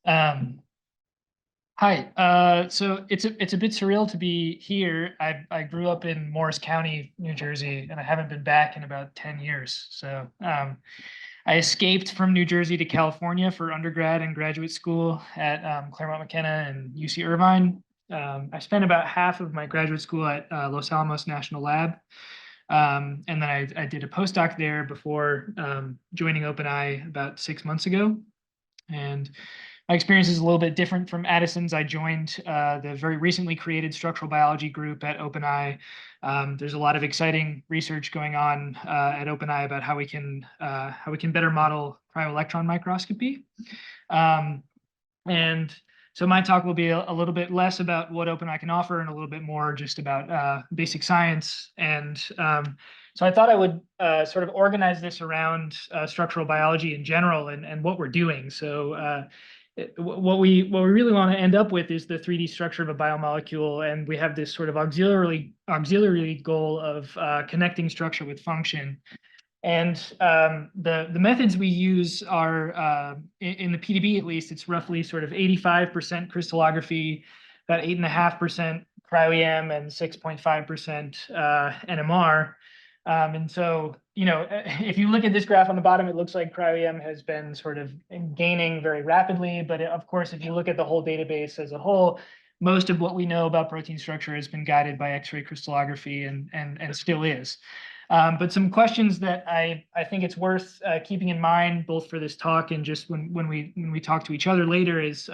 Um, Hi. So it's a bit surreal to be here. I grew up in Morris County, New Jersey, and I haven't been back in about 10 years. I escaped from New Jersey to California for undergrad and graduate school at Claremont McKenna and UC Irvine. I spent about half of my graduate school at Los Alamos National Lab. And then I did a postdoc there before joining OpenEye about 6 months ago. And my experience is a little bit different from Addison's. I joined the very recently created structural biology group at OpenEye. There's a lot of exciting research going on at OpenEye about how we can better model cryo-electron microscopy. Um, and so my talk will be a little bit less about what OpenEye can offer and a little bit more just about basic science. So I thought I would sort of organize this around structural biology in general and what we're doing. What we really want to end up with is the 3D structure of a biomolecule, and we have this sort of auxiliary goal of connecting structure with function. And the methods we use are, in the PDB at least, it's roughly sort of 85% crystallography, about 8.5% cryo-EM, and 6.5% NMR. And so, if you look at this graph on the bottom, it looks like cryo-EM has been sort of gaining very rapidly. But of course, if you look at the whole database as a whole, most of what we know about protein structure has been guided by X-ray crystallography and still is. But some questions that I think it's worth keeping in mind, both for this talk and just when we talk to each other later, is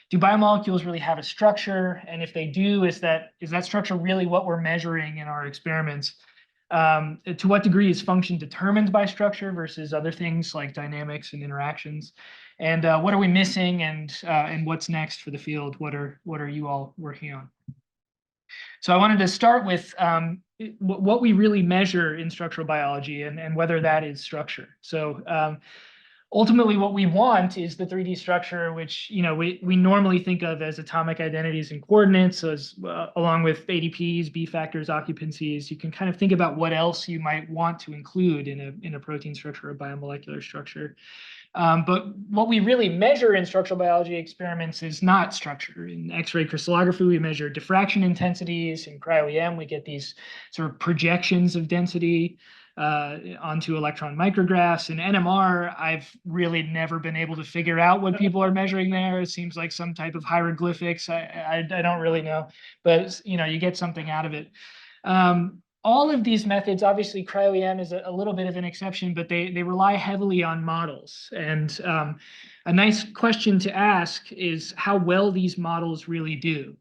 do biomolecules really have a structure? And if they do, is that structure really what we're measuring in our experiments? To what degree is function determined by structure versus other things like dynamics and interactions? And what are we missing, and what's next for the field? What are you all working on? So I wanted to start with what we really measure in structural biology and whether that is structure. So ultimately, what we want is the 3D structure, which we normally think of as atomic identities and coordinates, so along with ADPs, B factors, occupancies. You can kind of think about what else you might want to include in a protein structure or biomolecular structure. But what we really measure in structural biology experiments is not structure. In X-ray crystallography, we measure diffraction intensities. In cryo-EM, we get these sort of projections of density onto electron micrographs. In NMR, I've really never been able to figure out what people are measuring there. It seems like some type of hieroglyphics. I don't really know, but you get something out of it. All of these methods, obviously cryo-EM is a little bit of an exception, but they rely heavily on models. And a nice question to ask is how well these models really do.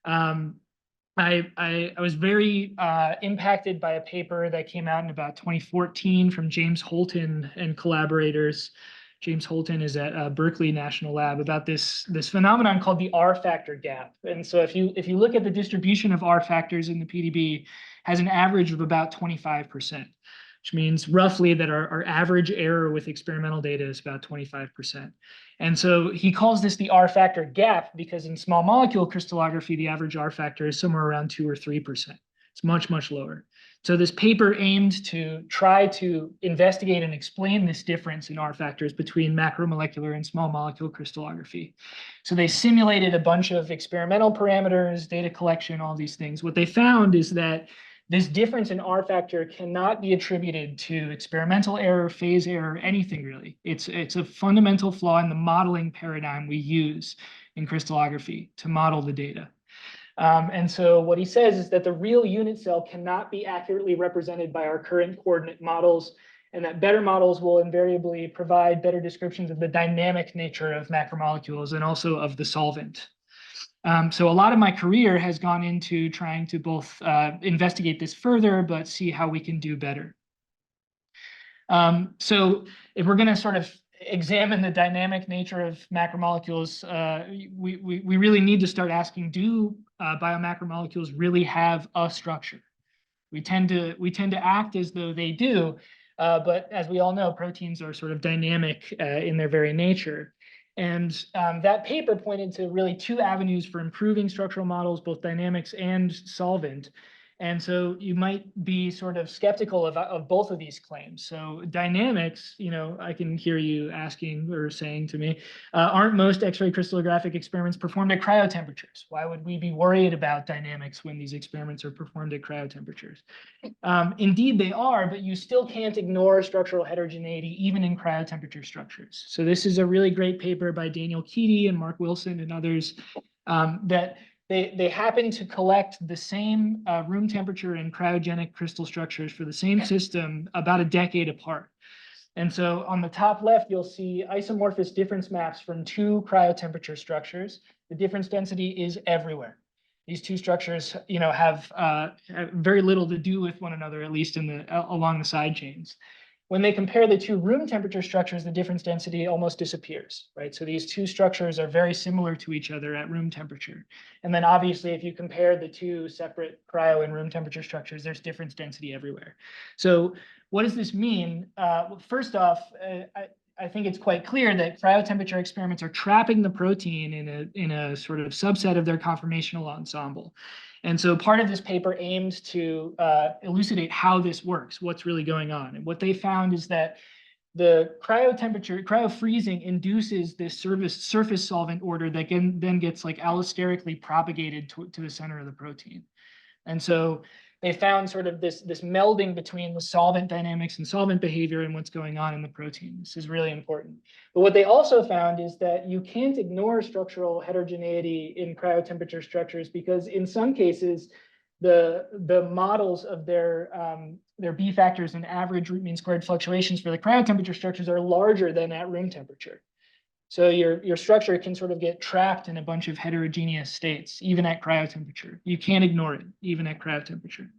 I was very impacted by a paper that came out in about 2014 from James Holton and collaborators. James Holton is at Berkeley National Lab, about this phenomenon called the R factor gap. And so if you look at the distribution of R factors in the PDB, has an average of about 25%, which means roughly that our average error with experimental data is about 25%. And so he calls this the R factor gap because in small molecule crystallography, the average R factor is somewhere around 2 or 3%. It's much, much lower. So this paper aimed to try to investigate and explain this difference in R factors between macromolecular and small molecule crystallography. So they simulated a bunch of experimental parameters, data collection, all these things. What they found is that this difference in R factor cannot be attributed to experimental error, phase error, anything really. It's a fundamental flaw in the modeling paradigm we use in crystallography to model the data. And so what he says is that the real unit cell cannot be accurately represented by our current coordinate models, and that better models will invariably provide better descriptions of the dynamic nature of macromolecules and also of the solvent. So a lot of my career has gone into trying to both investigate this further, but see how we can do better. So if we're going to sort of examine the dynamic nature of macromolecules, we really need to start asking, do biomacromolecules really have a structure? We tend to act as though they do, but as we all know, proteins are sort of dynamic in their very nature. And that paper pointed to really two avenues for improving structural models, both dynamics and solvent. And so you might be sort of skeptical of both of these claims. So dynamics, I can hear you asking or saying to me, aren't most X-ray crystallographic experiments performed at cryo temperatures? Why would we be worried about dynamics when these experiments are performed at cryo temperatures? Indeed, they are, but you still can't ignore structural heterogeneity even in cryotemperature structures. So this is a really great paper by Daniel Keaty and Mark Wilson and others that they happen to collect the same room temperature and cryogenic crystal structures for the same system about a decade apart. And so on the top left, you'll see isomorphous difference maps from two cryotemperature structures. The difference density is everywhere. These two structures, have very little to do with one another, at least along the side chains. When they compare the two room temperature structures, the difference density almost disappears, right? So these two structures are very similar to each other at room temperature. And then obviously, if you compare the two separate cryo and room temperature structures, there's difference density everywhere. So what does this mean? Well, first off, I think it's quite clear that cryotemperature experiments are trapping the protein in a sort of subset of their conformational ensemble. And so part of this paper aims to elucidate how this works, what's really going on. And what they found is that the cryofreezing induces this surface solvent order that then gets like allosterically propagated to the center of the protein. And so they found sort of this melding between the solvent dynamics and solvent behavior and what's going on in the protein. This is really important. But what they also found is that you can't ignore structural heterogeneity in cryotemperature structures because in some cases, the models of their B factors and average root mean squared fluctuations for the cryotemperature structures are larger than at room temperature. So your structure can sort of get trapped in a bunch of heterogeneous states, even at cryotemperature. You can't ignore it, even at cryotemperature.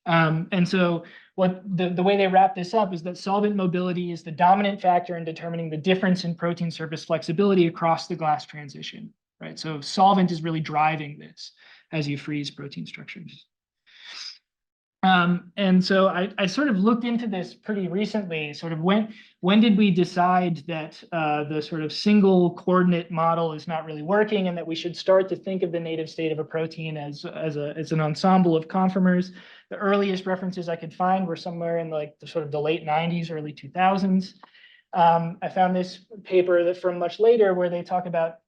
And so what the way they wrap this up is that solvent mobility is the dominant factor in determining the difference in protein surface flexibility across the glass transition, right? So solvent is really driving this as you freeze protein structures. And so I sort of looked into this pretty recently, sort of when did we decide that the sort of single coordinate model is not really working and that we should start to think of the native state of a protein as an ensemble of conformers. The earliest references I could find were somewhere in like the late 90s, early 2000s. I found this paper from much later where they talk about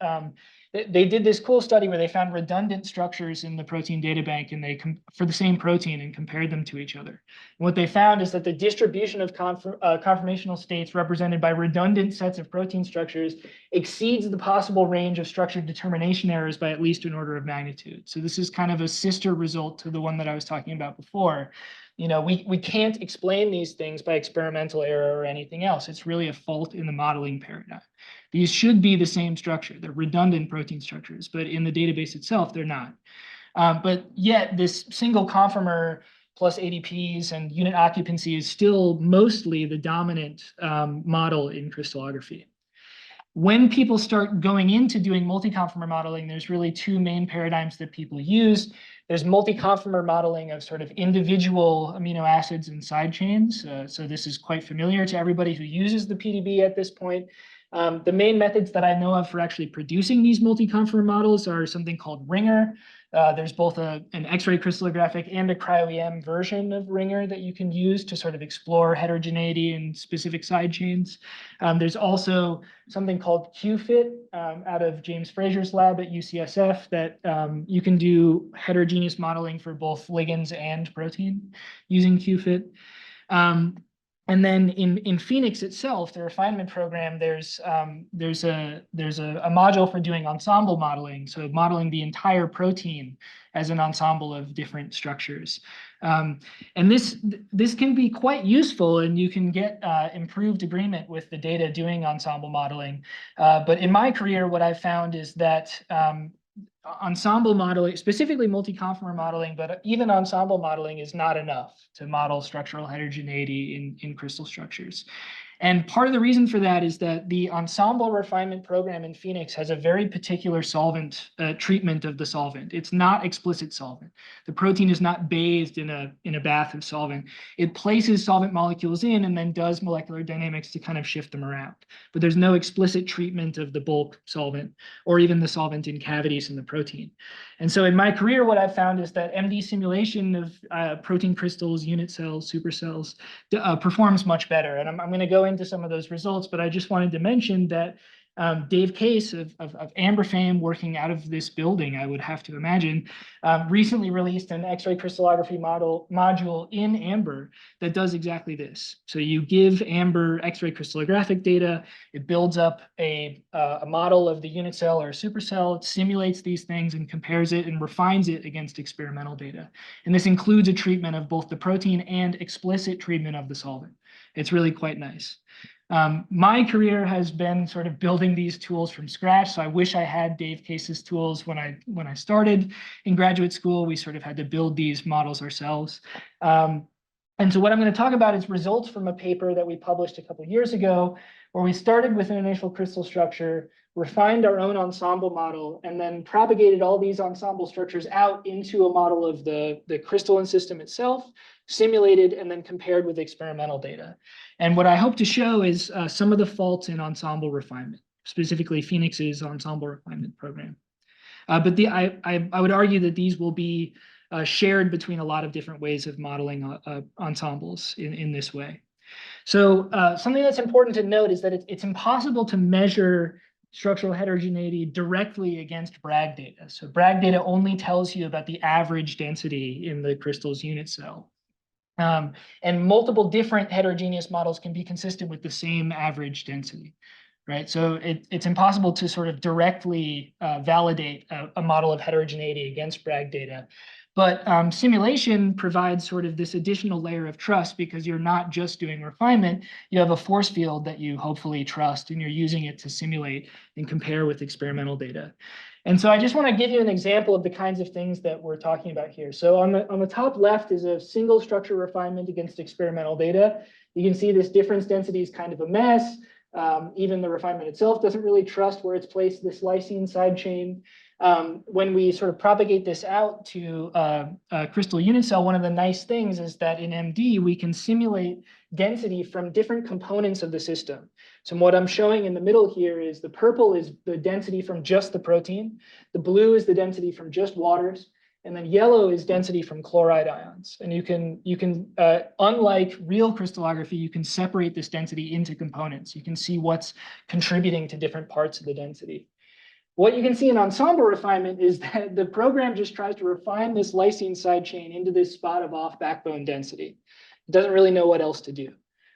they did this cool study where they found redundant structures in the protein data bank and for the same protein and compared them to each other. And what they found is that the distribution of conformational states represented by redundant sets of protein structures exceeds the possible range of structure determination errors by at least an order of magnitude. So this is kind of a sister result to the one that I was talking about before. We can't explain these things by experimental error or anything else. It's really a fault in the modeling paradigm. These should be the same structure. They're redundant protein structures, but in the database itself, they're not. But yet this single conformer plus ADPs and unit occupancy is still mostly the dominant model in crystallography. When people start going into doing multi-conformer modeling, there's really two main paradigms that people use. There's multi-conformer modeling of sort of individual amino acids and side chains. So this is quite familiar to everybody who uses the PDB at this point. The main methods that I know of for actually producing these multi-conformer models are something called Ringer. There's both an X-ray crystallographic and a CryoEM version of Ringer that you can use to sort of explore heterogeneity in specific side chains. There's also something called QFIT out of James Fraser's lab at UCSF that you can do heterogeneous modeling for both ligands and protein using QFIT. And then in Phoenix itself, the refinement program, there's a module for doing ensemble modeling, so modeling the entire protein as an ensemble of different structures. And this can be quite useful, and you can get improved agreement with the data doing ensemble modeling. But in my career, what I've found is that ensemble modeling, specifically multi-conformer modeling, but even ensemble modeling is not enough to model structural heterogeneity in crystal structures. And part of the reason for that is that the ensemble refinement program in Phoenix has a very particular solvent treatment of the solvent. It's not explicit solvent. The protein is not bathed in a bath of solvent. It places solvent molecules in and then does molecular dynamics to kind of shift them around. But there's no explicit treatment of the bulk solvent or even the solvent in cavities in the protein. And so in my career, what I've found is that MD simulation of protein crystals, unit cells, supercells performs much better. And I'm going to go into some of those results, but I just wanted to mention that Dave Case of Amber fame, working out of this building, I would have to imagine, recently released an X-ray crystallography module in Amber that does exactly this. So you give Amber X-ray crystallographic data, it builds up a model of the unit cell or supercell, it simulates these things and compares it and refines it against experimental data. And this includes a treatment of both the protein and explicit treatment of the solvent. It's really quite nice. My career has been sort of building these tools from scratch. So I wish I had Dave Case's tools when I started in graduate school. We sort of had to build these models ourselves. And so what I'm going to talk about is results from a paper that we published a couple of years ago, where we started with an initial crystal structure, refined our own ensemble model, and then propagated all these ensemble structures out into a model of the crystalline system itself, simulated, and then compared with experimental data. And what I hope to show is some of the faults in ensemble refinement, specifically Phoenix's ensemble refinement program. But I would argue that these will be shared between a lot of different ways of modeling ensembles in this way. So something that's important to note is that it's impossible to measure structural heterogeneity directly against Bragg data. So Bragg data only tells you about the average density in the crystal's unit cell. And multiple different heterogeneous models can be consistent with the same average density, right? So it's impossible to sort of directly validate a model of heterogeneity against Bragg data. But simulation provides sort of this additional layer of trust, because you're not just doing refinement, you have a force field that you hopefully trust, and you're using it to simulate and compare with experimental data. And so I just want to give you an example of the kinds of things that we're talking about here. So on the top left is a single structure refinement against experimental data. You can see this difference density is kind of a mess. Even the refinement itself doesn't really trust where it's placed this lysine side chain. When we sort of propagate this out to a crystal unit cell, one of the nice things is that in MD, we can simulate density from different components of the system. So what I'm showing in the middle here is the purple is the density from just the protein, the blue is the density from just waters, and then yellow is density from chloride ions. And you can unlike real crystallography, you can separate this density into components. You can see what's contributing to different parts of the density. What you can see in ensemble refinement is that the program just tries to refine this lysine side chain into this spot of off backbone density. It doesn't really know what else to do.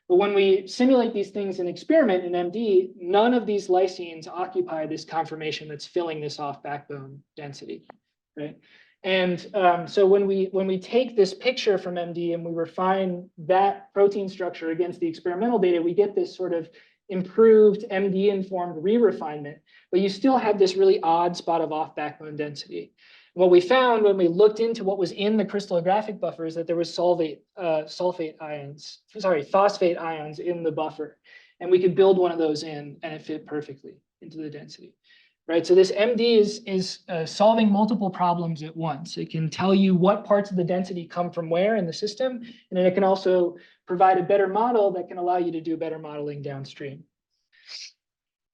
But when we simulate these things in experiment in MD, none of these lysines occupy this conformation that's filling this off backbone density, right? And so when we take this picture from MD and we refine that protein structure against the experimental data, we get this sort of improved MD-informed re-refinement, but you still have this really odd spot of off-backbone density. What we found when we looked into what was in the crystallographic buffer is that there was phosphate ions in the buffer, and we could build one of those in, and it fit perfectly into the density. Right, so this MD is solving multiple problems at once. It can tell you what parts of the density come from where in the system, and then it can also provide a better model that can allow you to do better modeling downstream.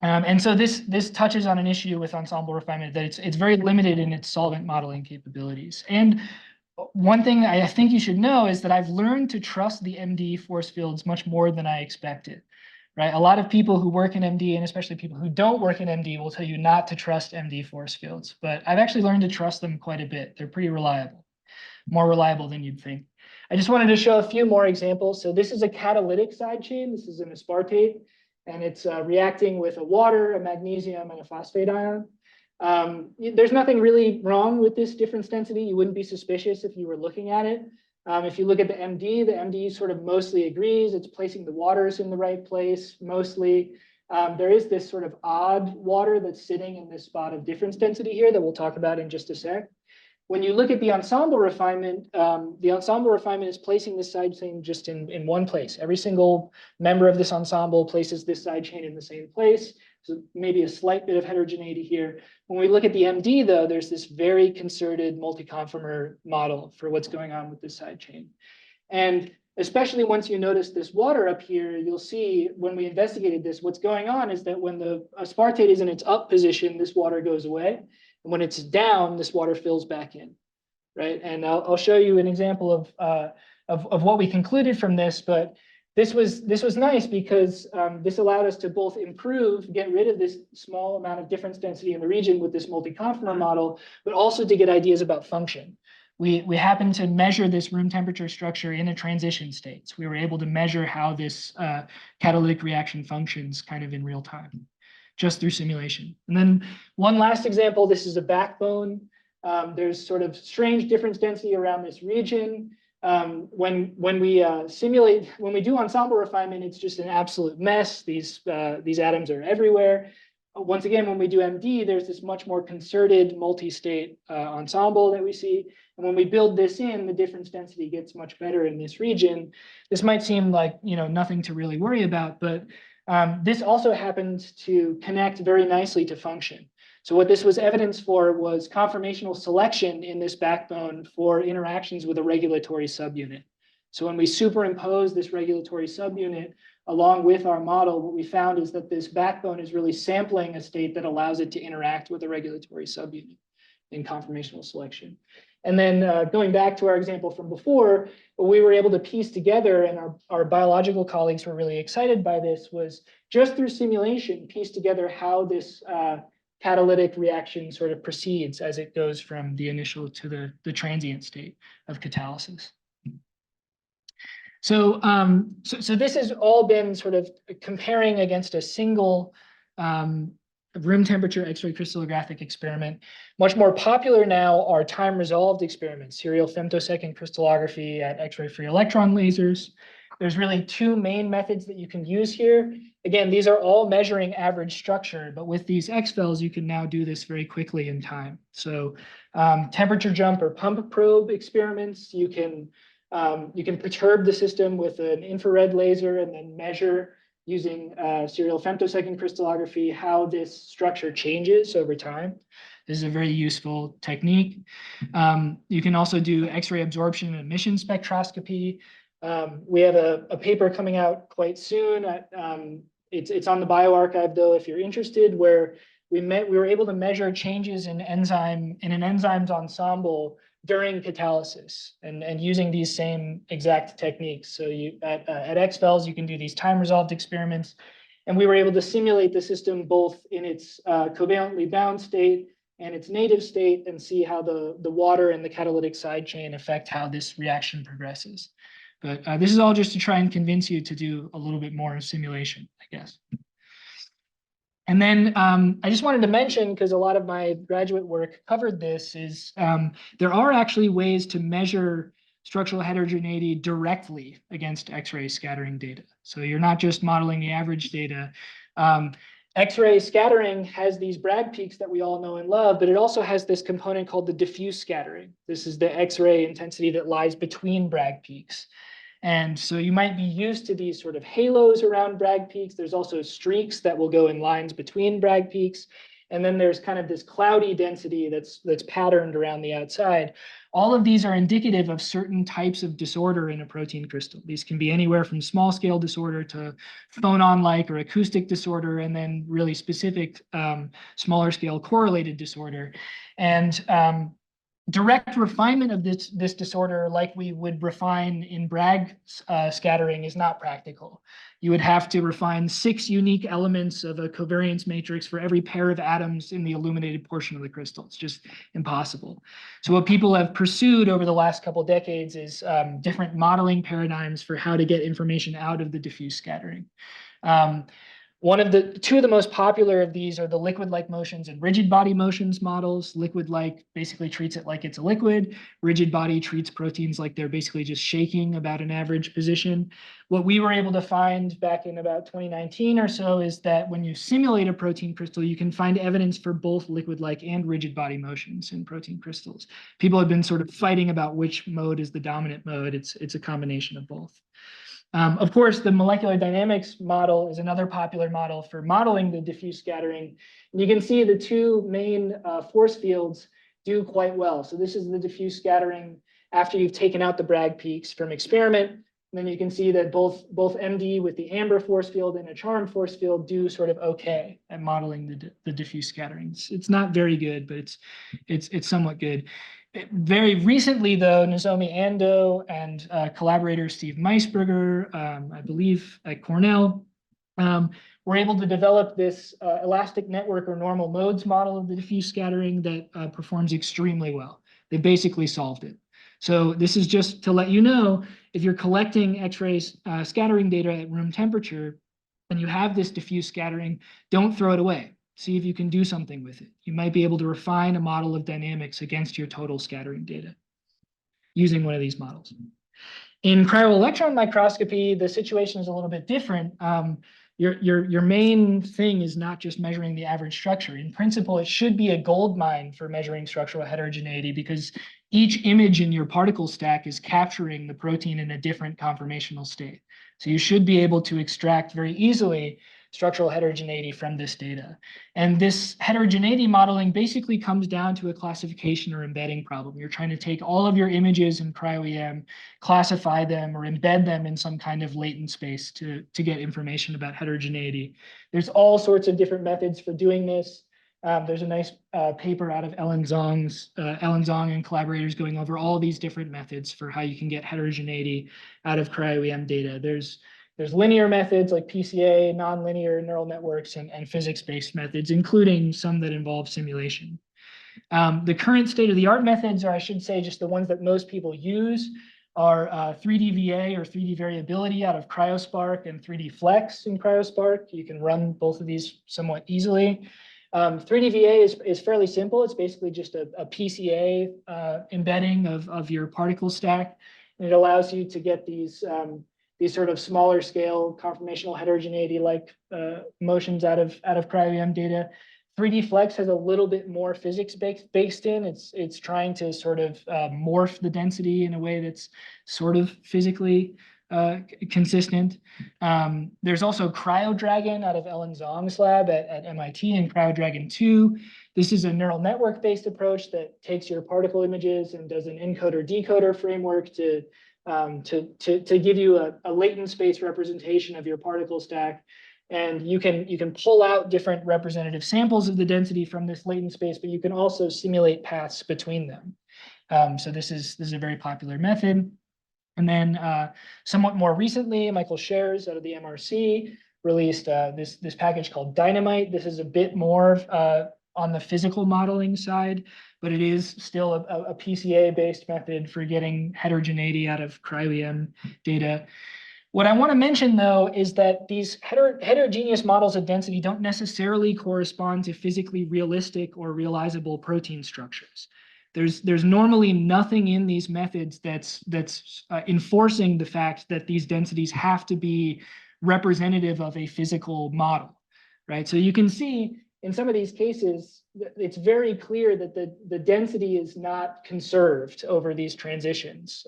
And so this touches on an issue with ensemble refinement, that it's very limited in its solvent modeling capabilities. And one thing I think you should know is that I've learned to trust the MD force fields much more than I expected. Right? A lot of people who work in MD, and especially people who don't work in MD, will tell you not to trust MD force fields. But I've actually learned to trust them quite a bit. They're pretty reliable, more reliable than you'd think. I just wanted to show a few more examples. So this is a catalytic side chain. This is an aspartate, and it's reacting with a water, a magnesium, and a phosphate ion. There's nothing really wrong with this difference density. You wouldn't be suspicious if you were looking at it. If you look at the MD sort of mostly agrees. It's placing the waters in the right place, mostly. There is this sort of odd water that's sitting in this spot of difference density here that we'll talk about in just a sec. when you look at the ensemble refinement is placing this side chain just in one place. Every single member of this ensemble places this side chain in the same place. So maybe a slight bit of heterogeneity here. When we look at the MD, though, there's this very concerted multi-conformer model for what's going on with this side chain. And especially once you notice this water up here, you'll see when we investigated this, what's going on is that when the aspartate is in its up position, this water goes away. And when it's down, this water fills back in, right? And I'll show you an example of what we concluded from this, but this was nice because this allowed us to both get rid of this small amount of difference density in the region with this multi-conformer model, but also to get ideas about function. We happened to measure this room temperature structure in a transition state. So we were able to measure how this catalytic reaction functions kind of in real time, just through simulation. And then one last example, this is a backbone. There's sort of strange difference density around this region. When we do ensemble refinement, it's just an absolute mess. These atoms are everywhere. Once again, when we do MD, there's this much more concerted multi-state ensemble that we see. And when we build this in, the difference density gets much better in this region. This might seem like nothing to really worry about, but this also happens to connect very nicely to function. So what this was evidence for was conformational selection in this backbone for interactions with a regulatory subunit. So when we superimpose this regulatory subunit along with our model, what we found is that this backbone is really sampling a state that allows it to interact with a regulatory subunit in conformational selection. And then going back to our example from before, what we were able to piece together, and our biological colleagues were really excited by this, was just through simulation, piece together how this catalytic reaction sort of proceeds as it goes from the initial to the transient state of catalysis. So, so this has all been sort of comparing against a single room temperature X-ray crystallographic experiment. Much more popular now are time-resolved experiments, serial femtosecond crystallography at X-ray free electron lasers. There's really two main methods that you can use here. Again, these are all measuring average structure, but with these XFELs, you can now do this very quickly in time. So temperature jump or pump probe experiments, you can perturb the system with an infrared laser and then measure using serial femtosecond crystallography how this structure changes over time. This is a very useful technique. You can also do X-ray absorption and emission spectroscopy. We have a paper coming out quite soon. It's on the bioarchive, though, if you're interested, where we were able to measure changes in an enzyme's ensemble during catalysis and using these same exact techniques. So at XFELs, you can do these time-resolved experiments. And we were able to simulate the system both in its covalently bound state and its native state and see how the water and the catalytic side chain affect how this reaction progresses. But this is all just to try and convince you to do a little bit more simulation, I guess. And then I just wanted to mention, because a lot of my graduate work covered this, is there are actually ways to measure structural heterogeneity directly against X-ray scattering data. So you're not just modeling the average data. X-ray scattering has these Bragg peaks that we all know and love, but it also has this component called the diffuse scattering. This is the X-ray intensity that lies between Bragg peaks. And so you might be used to these sort of halos around Bragg peaks. There's also streaks that will go in lines between Bragg peaks. And then there's kind of this cloudy density that's patterned around the outside. All of these are indicative of certain types of disorder in a protein crystal. These can be anywhere from small scale disorder to phonon-like or acoustic disorder, and then really specific smaller scale correlated disorder. And direct refinement of this disorder, like we would refine in Bragg scattering, is not practical. You would have to refine 6 unique elements of a covariance matrix for every pair of atoms in the illuminated portion of the crystal. It's just impossible. So what people have pursued over the last couple of decades is different modeling paradigms for how to get information out of the diffuse scattering. Two of the most popular of these are the liquid-like motions and rigid body motions models. Liquid-like basically treats it like it's a liquid. Rigid body treats proteins like they're basically just shaking about an average position. What we were able to find back in about 2019 or so is that when you simulate a protein crystal, you can find evidence for both liquid-like and rigid body motions in protein crystals. People have been sort of fighting about which mode is the dominant mode. It's a combination of both. Of course, the molecular dynamics model is another popular model for modeling the diffuse scattering. And you can see the two main force fields do quite well. So this is the diffuse scattering after you've taken out the Bragg peaks from experiment. And then you can see that both MD with the amber force field and a charm force field do sort of okay at modeling the diffuse scattering. It's not very good, but it's somewhat good. Very recently, though, Nozomi Ando and collaborator Steve Meisberger, I believe at Cornell, were able to develop this elastic network or normal modes model of the diffuse scattering that performs extremely well. They basically solved it. So this is just to let you know, if you're collecting X-ray scattering data at room temperature and you have this diffuse scattering, don't throw it away. See if you can do something with it. You might be able to refine a model of dynamics against your total scattering data using one of these models. In cryo-electron microscopy, the situation is a little bit different. Your main thing is not just measuring the average structure. In principle, it should be a gold mine for measuring structural heterogeneity because each image in your particle stack is capturing the protein in a different conformational state. So you should be able to extract very easily structural heterogeneity from this data. And this heterogeneity modeling basically comes down to a classification or embedding problem. You're trying to take all of your images in CryoEM, classify them or embed them in some kind of latent space to get information about heterogeneity. There's all sorts of different methods for doing this. There's a nice paper out of Ellen Zong and collaborators going over all these different methods for how you can get heterogeneity out of cryo-EM data. There's linear methods like PCA, nonlinear neural networks, and physics-based methods, including some that involve simulation. The current state-of-the-art methods, or I should say just the ones that most people use, are 3D VA or 3D variability out of CryoSpark and 3D Flex in CryoSpark. You can run both of these somewhat easily. 3D VA is fairly simple. It's basically just a PCA embedding of your particle stack. And it allows you to get these sort of smaller scale conformational heterogeneity like motions out of cryo-EM data. 3D Flex has a little bit more physics based in. It's trying to sort of morph the density in a way that's sort of physically consistent. There's also Cryo Dragon out of Ellen Zong's lab at MIT and Cryo Dragon 2. This is a neural network based approach that takes your particle images and does an encoder decoder framework to give you a latent space representation of your particle stack. And you can pull out different representative samples of the density from this latent space, but you can also simulate paths between them. So this is a very popular method. And then somewhat more recently, Michael Shares out of the MRC released this package called Dynamite. This is a bit more on the physical modeling side, but it is still a PCA-based method for getting heterogeneity out of cryo-EM data. What I want to mention, though, is that these heterogeneous models of density don't necessarily correspond to physically realistic or realizable protein structures. There's normally nothing in these methods that's enforcing the fact that these densities have to be representative of a physical model, right? So you can see in some of these cases, it's very clear that the density is not conserved over these transitions,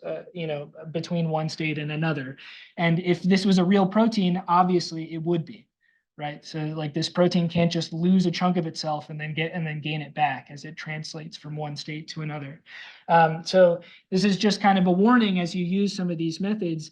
between one state and another. And if this was a real protein, obviously it would be, right? So like this protein can't just lose a chunk of itself and then gain it back as it translates from one state to another. So this is just kind of a warning as you use some of these methods.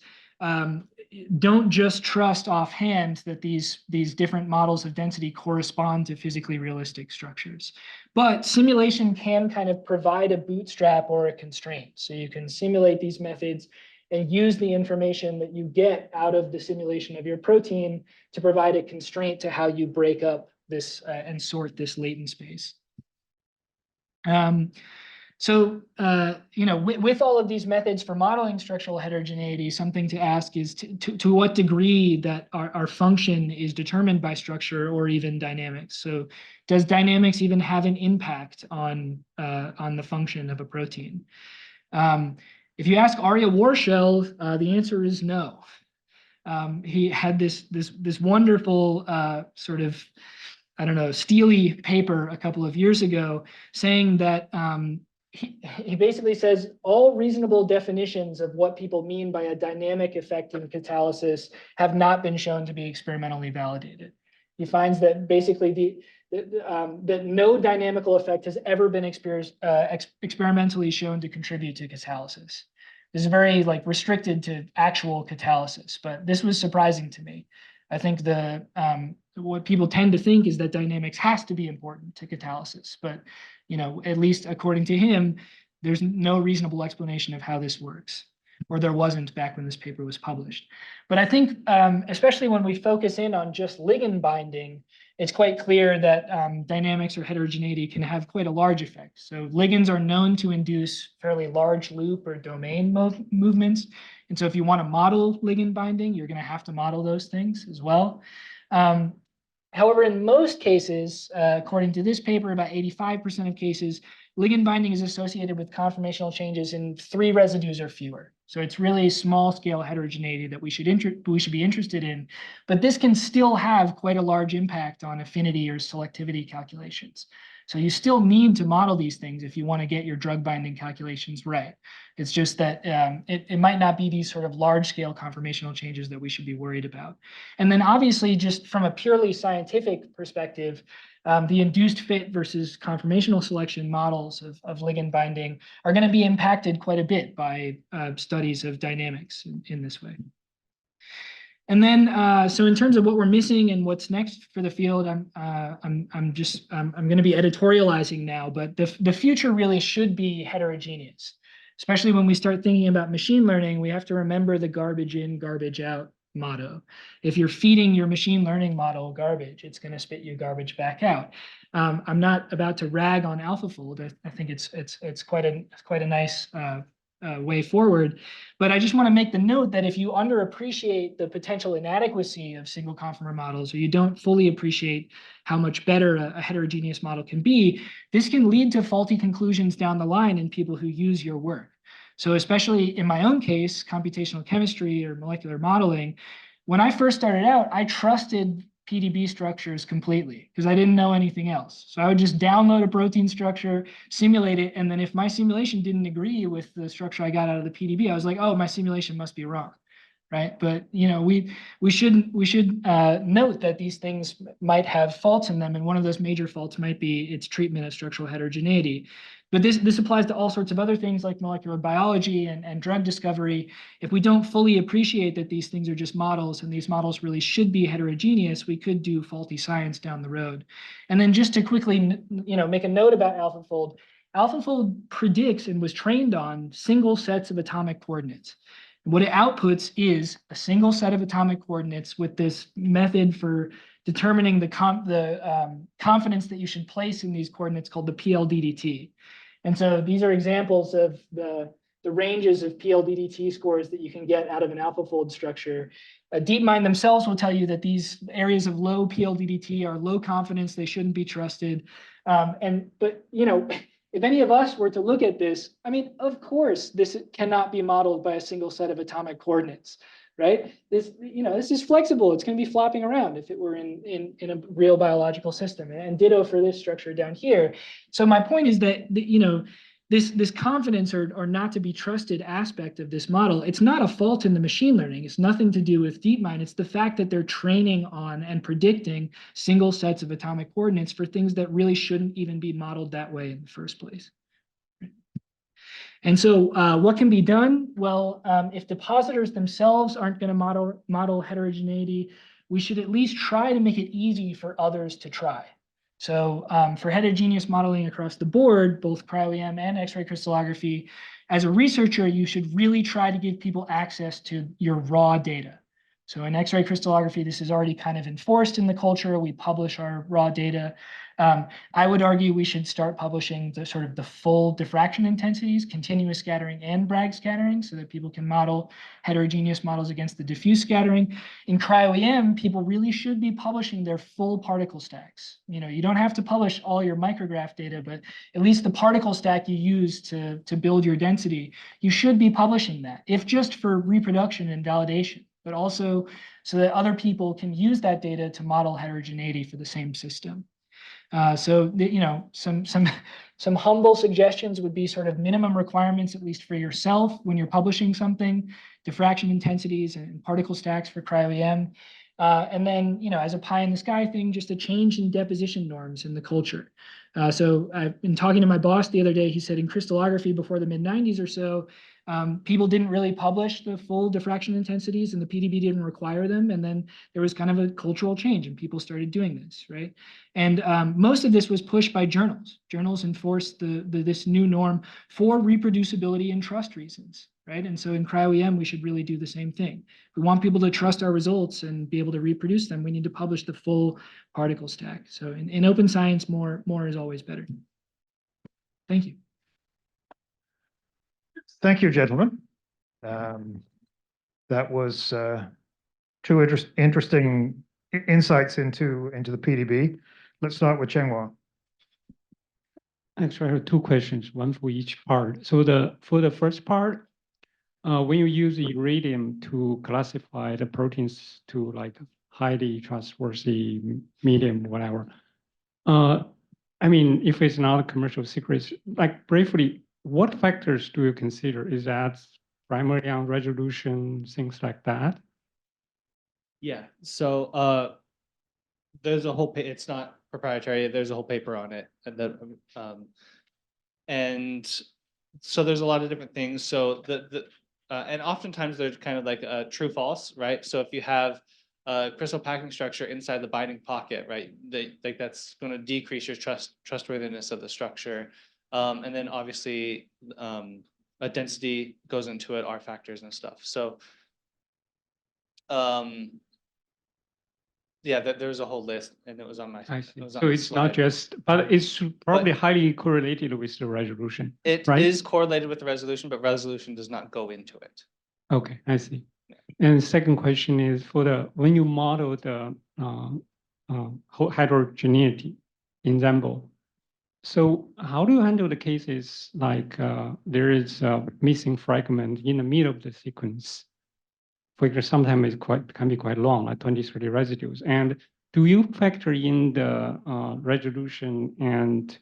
Don't just trust offhand that these different models of density correspond to physically realistic structures. But simulation can kind of provide a bootstrap or a constraint. So you can simulate these methods and use the information that you get out of the simulation of your protein to provide a constraint to how you break up this and sort this latent space. So, with all of these methods for modeling structural heterogeneity, something to ask is to what degree that our function is determined by structure or even dynamics. So does dynamics even have an impact on the function of a protein? If you ask Arya Warshell, the answer is no. He had this wonderful sort of, I don't know, steely paper a couple of years ago saying that he basically says all reasonable definitions of what people mean by a dynamic effect in catalysis have not been shown to be experimentally validated. He finds that basically that no dynamical effect has ever been experimentally shown to contribute to catalysis. This is very restricted to actual catalysis, but this was surprising to me. I think what people tend to think is that dynamics has to be important to catalysis, but at least according to him, there's no reasonable explanation of how this works, or there wasn't back when this paper was published. But I think, especially when we focus in on just ligand binding, it's quite clear that dynamics or heterogeneity can have quite a large effect. So ligands are known to induce fairly large loop or domain movements. And so if you want to model ligand binding, you're going to have to model those things as well. However, in most cases, according to this paper, about 85% of cases, ligand binding is associated with conformational changes in 3 residues or fewer. So it's really small scale heterogeneity that we should be interested in, but this can still have quite a large impact on affinity or selectivity calculations. So you still need to model these things if you want to get your drug binding calculations right. It's just that it might not be these sort of large scale conformational changes that we should be worried about. And then obviously, just from a purely scientific perspective, the induced fit versus conformational selection models of ligand binding are going to be impacted quite a bit by studies of dynamics in this way. And then, so in terms of what we're missing and what's next for the field, I'm going to be editorializing now, but the future really should be heterogeneous, especially when we start thinking about machine learning. We have to remember the garbage in, garbage out motto. If you're feeding your machine learning model garbage, it's going to spit you garbage back out. I'm not about to rag on AlphaFold. I think it's quite a nice way forward. But I just want to make the note that if you underappreciate the potential inadequacy of single conformer models, or you don't fully appreciate how much better a heterogeneous model can be, this can lead to faulty conclusions down the line in people who use your work. So especially in my own case, computational chemistry or molecular modeling, when I first started out, I trusted PDB structures completely because I didn't know anything else. So I would just download a protein structure, simulate it, and then if my simulation didn't agree with the structure I got out of the PDB, I was like, oh, my simulation must be wrong, right? But we should note that these things might have faults in them, and one of those major faults might be its treatment of structural heterogeneity. But this applies to all sorts of other things like molecular biology and drug discovery. If we don't fully appreciate that these things are just models and these models really should be heterogeneous, we could do faulty science down the road. And then just to quickly make a note about AlphaFold, AlphaFold predicts and was trained on single sets of atomic coordinates. What it outputs is a single set of atomic coordinates with this method for determining the confidence that you should place in these coordinates called the PLDDT. And so these are examples of the ranges of PLDDT scores that you can get out of an AlphaFold structure. DeepMind themselves will tell you that these areas of low PLDDT are low confidence, they shouldn't be trusted. But if any of us were to look at this, I mean, of course, this cannot be modeled by a single set of atomic coordinates, right? This is flexible. It's going to be flopping around if it were in a real biological system, and ditto for this structure down here. So my point is that this confidence or not to be trusted aspect of this model, it's not a fault in the machine learning. It's nothing to do with DeepMind. It's the fact that they're training on and predicting single sets of atomic coordinates for things that really shouldn't even be modeled that way in the first place. And so what can be done? Well, if depositors themselves aren't going to model heterogeneity, we should at least try to make it easy for others to try. So for heterogeneous modeling across the board, both CryoEM and X-ray crystallography, as a researcher, you should really try to give people access to your raw data. So in X-ray crystallography, this is already kind of enforced in the culture. We publish our raw data. I would argue we should start publishing the sort of the full diffraction intensities, continuous scattering and Bragg scattering, so that people can model heterogeneous models against the diffuse scattering. In CryoEM, people really should be publishing their full particle stacks. You don't have to publish all your micrograph data, but at least the particle stack you use to build your density, you should be publishing that, if just for reproduction and validation, but also so that other people can use that data to model heterogeneity for the same system. Some humble suggestions would be sort of minimum requirements, at least for yourself when you're publishing something, diffraction intensities and particle stacks for cryo-EM. And then, as a pie in the sky thing, just a change in deposition norms in the culture. So I've been talking to my boss the other day. He said in crystallography before the mid-90s or so, people didn't really publish the full diffraction intensities and the PDB didn't require them. And then there was kind of a cultural change and people started doing this, right? And most of this was pushed by journals. Journals enforced this new norm for reproducibility and trust reasons, right? And so in cryo-EM, we should really do the same thing. If we want people to trust our results and be able to reproduce them, we need to publish the full particle stack. So in open science, more is always better. Thank you. Thank you, gentlemen. That was two interesting insights into the PDB. Let's start with Chenghua. Actually, I have two questions, one for each part. So for the first part, when you use iridium to classify the proteins to like highly trustworthy medium, whatever. I mean, if it's not a commercial secret, like briefly, what factors do you consider? Is that primarily on resolution, things like that? Yeah, so there's a whole it's not proprietary. There's a whole paper on it, and so there's a lot of different things. So and oftentimes there's kind of like a true false, right? So if you have a crystal packing structure inside the binding pocket, right, that's going to decrease your trustworthiness of the structure. And then obviously a density goes into it, R factors and stuff. So yeah, there's a whole list, and it was on my. I see. So it's not just, but it's probably highly correlated with the resolution. It right? is correlated with the resolution, but resolution does not go into it. Okay, I see. And the second question is when you model the heterogeneity in Zambo, so how do you handle the cases like there is a missing fragment in the middle of the sequence? For example, sometimes it can be quite long, like 20, 30 residues. And do you factor in the resolution and,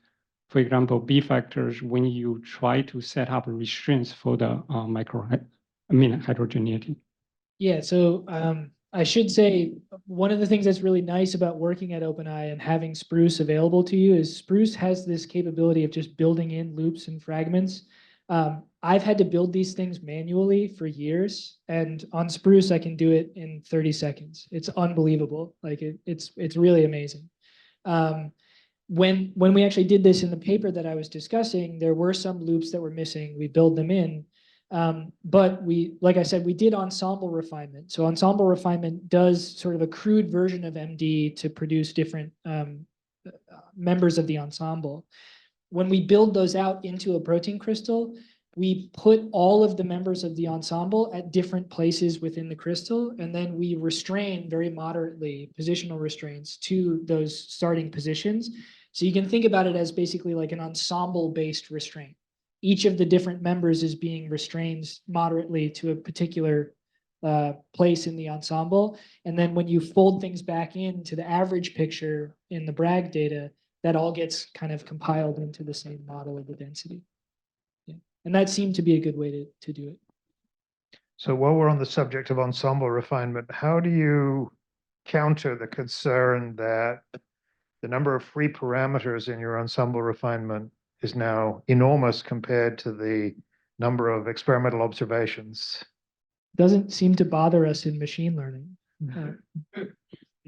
for example, B factors when you try to set up restraints for the heterogeneity? Yeah, so I should say one of the things that's really nice about working at OpenEye and having Spruce available to you is Spruce has this capability of just building in loops and fragments. I've had to build these things manually for years, and on Spruce I can do it in 30 seconds. It's unbelievable. Like it's really amazing. When we actually did this in the paper that I was discussing, there were some loops that were missing. We build them in. But like I said, we did ensemble refinement. So ensemble refinement does sort of a crude version of MD to produce different members of the ensemble. When we build those out into a protein crystal, we put all of the members of the ensemble at different places within the crystal, and then we restrain very moderately positional restraints to those starting positions. So you can think about it as basically like an ensemble-based restraint. Each of the different members is being restrained moderately to a particular place in the ensemble. And then when you fold things back into the average picture in the Bragg data, that all gets kind of compiled into the same model of the density. Yeah. And that seemed to be a good way to do it. So while we're on the subject of ensemble refinement, how do you counter the concern that the number of free parameters in your ensemble refinement is now enormous compared to the number of experimental observations? Doesn't seem to bother us in machine learning.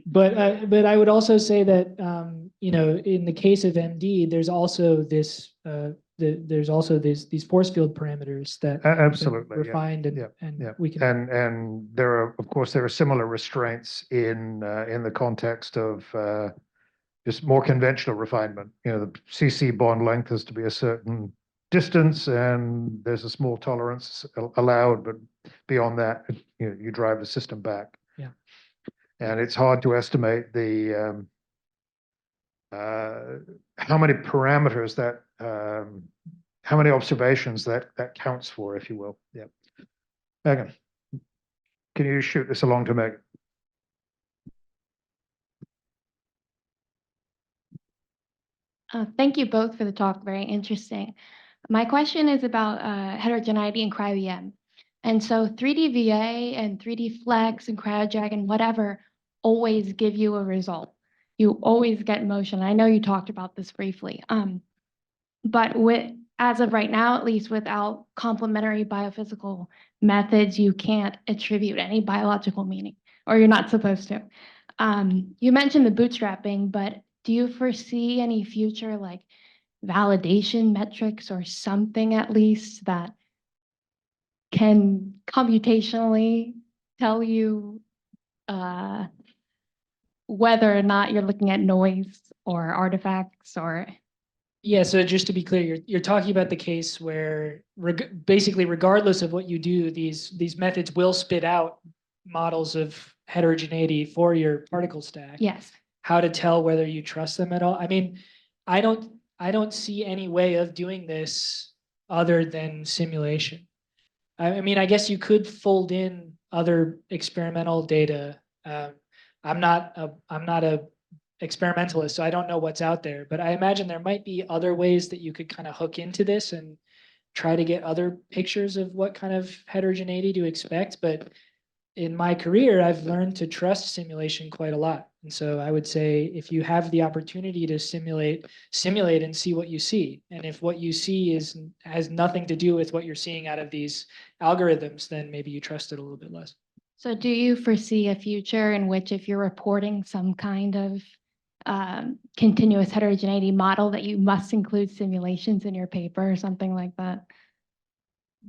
But I would also say that in the case of MD, there's also this there's also these force field parameters that have been Absolutely, yeah. refined Yeah, and Yeah, we can. and there are, of course, there are similar restraints in the context of just more conventional refinement. You know, the CC bond length is to be a certain distance, and there's a small tolerance allowed, but beyond that, you drive the system back. Yeah. And it's hard to estimate the how many parameters that how many observations that counts for, if you will. Yeah. Megan, can you shoot this along to Megan? Thank you both for the talk. Very interesting. My question is about heterogeneity and CryoEM. And so 3D VA and 3D Flex and Cryo Dragon, whatever, always give you a result. You always get motion. I know you talked about this briefly. But as of right now, at least without complementary biophysical methods, you can't attribute any biological meaning, or you're not supposed to. You mentioned the bootstrapping, but do you foresee any future like validation metrics or something at least that can computationally tell you whether or not you're looking at noise or artifacts or? Yeah, so just to be clear, you're talking about the case where basically regardless of what you do, these methods will spit out models of heterogeneity for your particle stack. Yes. How to tell whether you trust them at all? I mean, I don't see any way of doing this other than simulation. I mean, I guess you could fold in other experimental data. I'm not a experimentalist, so I don't know what's out there, but I imagine there might be other ways that you could kind of hook into this and try to get other pictures of what kind of heterogeneity to expect. But in my career, I've learned to trust simulation quite a lot. And so I would say if you have the opportunity to simulate and see what you see. And if what you see has nothing to do with what you're seeing out of these algorithms, then maybe you trust it a little bit less. So do you foresee a future in which if you're reporting some kind of continuous heterogeneity model that you must include simulations in your paper or something like that?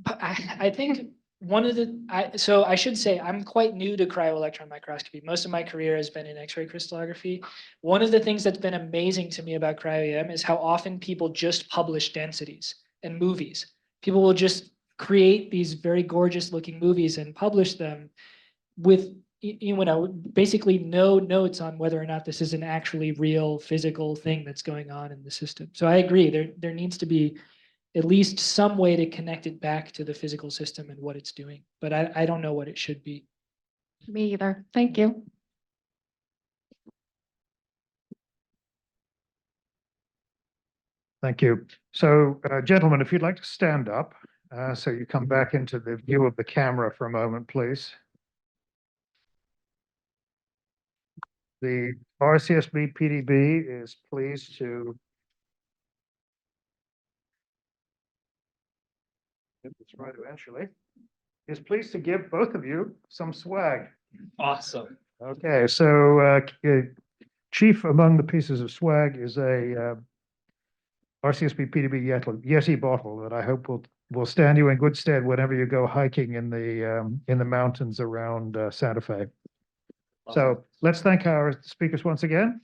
But I think so I should say I'm quite new to cryo-electron microscopy. Most of my career has been in X-ray crystallography. One of the things that's been amazing to me about cryo-EM is how often people just publish densities and movies. People will just create these very gorgeous looking movies and publish them with basically no notes on whether or not this is an actually real physical thing that's going on in the system. So I agree, there needs to be at least some way to connect it back to the physical system and what it's doing. But I don't know what it should be. Me either. Thank you. Thank you. So, gentlemen, if you'd like to stand up, so you come back into the view of the camera for a moment, please. The RCSB PDB is pleased to get this right eventually. Is pleased to give both of you some swag. Awesome. Okay, so chief among the pieces of swag is a RCSB PDB Yeti bottle that I hope will stand you in good stead whenever you go hiking in the mountains around Santa Fe. So let's thank our speakers once again.